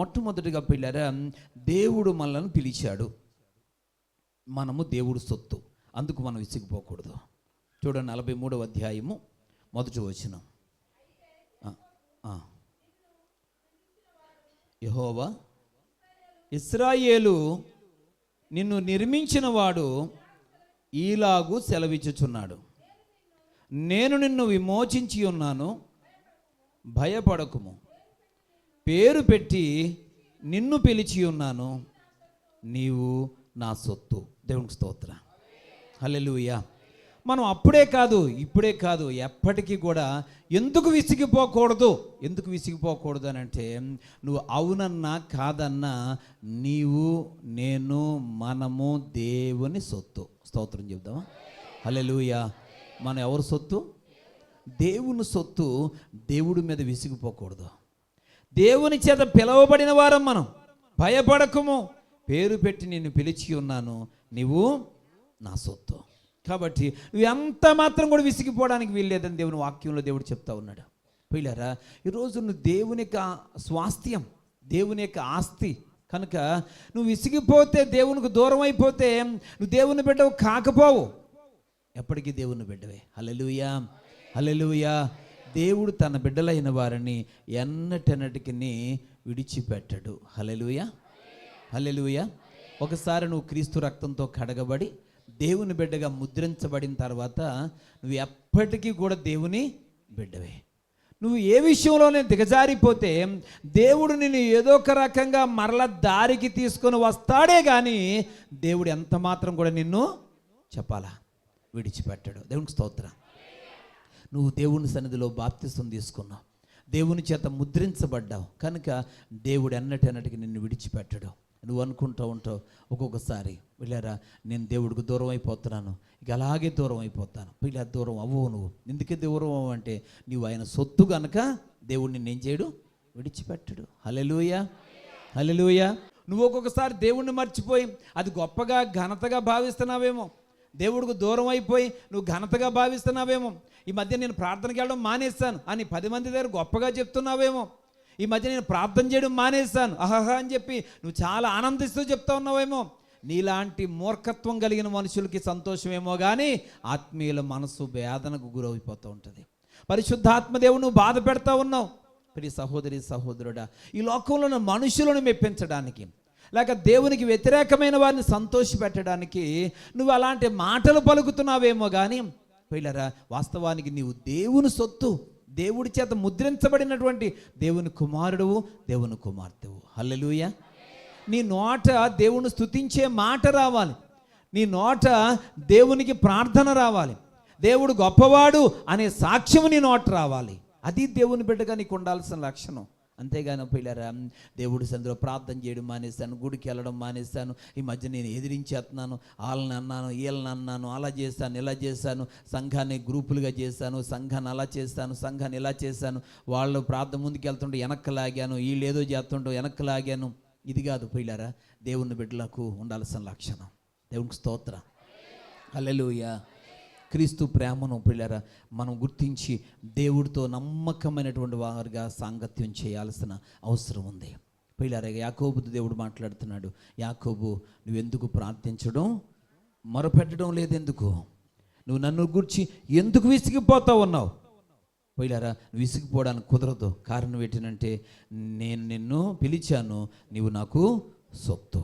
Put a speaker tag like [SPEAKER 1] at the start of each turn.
[SPEAKER 1] మొట్టమొదటిగా పిల్లరా, దేవుడు మనల్ని పిలిచాడు. మనము దేవుడు సొత్తు, అందుకు మనం విసిగిపోకూడదు. చూడండి 43వ అధ్యాయము మొదటి వచనం. యెహోవా ఇశ్రాయేలు నిన్ను నిర్మించిన వాడు ఈలాగు సెలవిచ్చుచున్నాడు, నేను నిన్ను విమోచించి ఉన్నాను, భయపడకుము. పేరు పెట్టి నిన్ను పిలిచి ఉన్నాను, నీవు నా సొత్తు. దేవునికి స్తోత్రం. హల్లెలూయా. మనం అప్పుడే కాదు, ఇప్పుడే కాదు, ఎప్పటికీ కూడా ఎందుకు విసిగిపోకూడదు అని అంటే, నువ్వు అవునన్నా కాదన్నా నీవు, నేను, మనము దేవుని సొత్తు. స్తోత్రం చెప్దామా? హల్లెలూయా. మనం ఎవరు సొత్తు? దేవుని సొత్తు. దేవుడి మీద విసిగిపోకూడదు. దేవుని చేత పిలవబడిన వారం మనం. భయపడకము, పేరు పెట్టి నిన్ను పిలిచి ఉన్నాను, నీవు నా సొత్తు. కాబట్టి నువ్వు ఎంత మాత్రం కూడా విసిగిపోవడానికి వీల్లేదని దేవుని వాక్యంలో దేవుడు చెప్తా ఉన్నాడు. పిల్లరా, ఈరోజు నువ్వు దేవుని యొక్క స్వాస్థ్యం, దేవుని యొక్క ఆస్తి కనుక నువ్వు విసిగిపోతే, దేవునికి దూరం అయిపోతే నువ్వు దేవుని బిడ్డవు కాకపోవు, ఎప్పటికీ దేవుని బిడ్డవే. హల్లెలూయా, హల్లెలూయా. దేవుడు తన బిడ్డలైన వారిని ఎన్నటెన్నటికి విడిచిపెట్టడు. హల్లెలూయా, హల్లెలూయా. ఒకసారి నువ్వు క్రీస్తు రక్తంతో కడగబడి దేవుని బిడ్డగా ముద్రించబడిన తర్వాత నువ్వు ఎప్పటికీ కూడా దేవుని బిడ్డవే. నువ్వు ఏ విషయంలోనే దిగజారిపోతే దేవుడు నిన్ను ఏదో ఒక రకంగా మరల దారికి తీసుకొని వస్తాడే కానీ దేవుడు ఎంత మాత్రం కూడా నిన్ను చెప్పాలా విడిచిపెట్టాడు. దేవునికి స్తోత్రం. నువ్వు దేవుని సన్నిధిలో బాప్తిసం తీసుకున్నావు, దేవుని చేత ముద్రించబడ్డావు కనుక దేవుడు ఎన్నటెన్నటికి నిన్ను విడిచిపెట్టడు. నువ్వు అనుకుంటూ ఉంటావు ఒక్కొక్కసారి, వెళ్ళారా నేను దేవుడికి దూరం అయిపోతున్నాను, ఇక అలాగే దూరం అయిపోతాను. ఇలా దూరం అవ్వవు. నువ్వు ఎందుకే దూరం అవ్వు అంటే, నువ్వు ఆయన సొత్తు కనుక దేవుడు నిన్ను ఏం చేయడు, విడిచిపెట్టడు. హల్లెలూయా, హల్లెలూయా. నువ్వు ఒక్కొక్కసారి దేవుణ్ణి మర్చిపోయి అది గొప్పగా ఘనతగా భావిస్తున్నావేమో, దేవుడికి దూరం అయిపోయి నువ్వు ఘనతగా భావిస్తున్నావేమో. ఈ మధ్య నేను ప్రార్థనకి వెళ్ళడం మానేస్తాను అని 10 మంది దగ్గర గొప్పగా చెప్తున్నావేమో. ఈ మధ్య నేను ప్రార్థన చేయడం మానేస్తాను అహహా అని చెప్పి నువ్వు చాలా ఆనందిస్తూ చెప్తా ఉన్నావేమో. నీలాంటి మూర్ఖత్వం కలిగిన మనుషులకి సంతోషమేమో కానీ ఆత్మీయుల మనసు వేదనకు గురైపోతూ ఉంటుంది. పరిశుద్ధాత్మదేవుడు నువ్వు బాధ పెడతా ఉన్నావు. ప్రియ సహోదరి సహోదరుడా, ఈ లోకంలో ఉన్న మనుషులను మెప్పించడానికి, లేక దేవునికి వ్యతిరేకమైన వారిని సంతోషపెట్టడానికి నువ్వు అలాంటి మాటలు పలుకుతున్నావేమో కానీ పిల్లరా, వాస్తవానికి నీవు దేవుని సొత్తు, దేవుడి చేత ముద్రించబడినటువంటి దేవుని కుమారుడువు, దేవుని కుమార్తెవు. హల్లెలూయా. నీ నోట దేవుని స్తుతించే మాట రావాలి, నీ నోట దేవునికి ప్రార్థన రావాలి, దేవుడు గొప్పవాడు అనే సాక్ష్యం నీ నోట రావాలి. అది దేవుని బిడ్డగా నీకు ఉండాల్సిన లక్షణం. అంతేగాని పిల్లరా, దేవుడి సందులో ప్రార్థన చేయడం మానేశాను, గుడికి వెళ్ళడం మానేశాను, ఈ మధ్య నేను ఎదిరించేస్తున్నాను, వాళ్ళని అన్నాను, వీళ్ళని అన్నాను, అలా చేశాను, ఇలా చేశాను, సంఘాన్ని గ్రూపులుగా చేశాను, సంఘాన్ని అలా చేశాను, సంఘాన్ని ఇలా చేశాను, వాళ్ళు ప్రార్థన ముందుకు వెళ్తుంటే వెనక్కి లాగాను, వీళ్ళు ఏదో చేస్తుంటే వెనక్కి లాగాను. ఇది కాదు పిల్లరా దేవుని బిడ్డలకు ఉండాల్సిన లక్షణం. దేవునికి స్తోత్రం. హల్లెలూయా. క్రీస్తు ప్రేమను పిల్లరా మనం గుర్తించి దేవుడితో నమ్మకమైనటువంటి వారిగా సాంగత్యం చేయాల్సిన అవసరం ఉంది. పిల్లరా, యాకోబుతో దేవుడు మాట్లాడుతున్నాడు, యాకోబు నువ్వెందుకు ప్రార్థించడం మొరపెట్టడం లేదెందుకు? నువ్వు నన్ను గురించి ఎందుకు విసిగిపోతా ఉన్నావు? పిల్లరా, నువ్వు విసిగిపోవడానికి కుదరదు. కారణం ఏంటంటే నేను నిన్ను పిలిచాను, నీవు నాకు సొత్తు.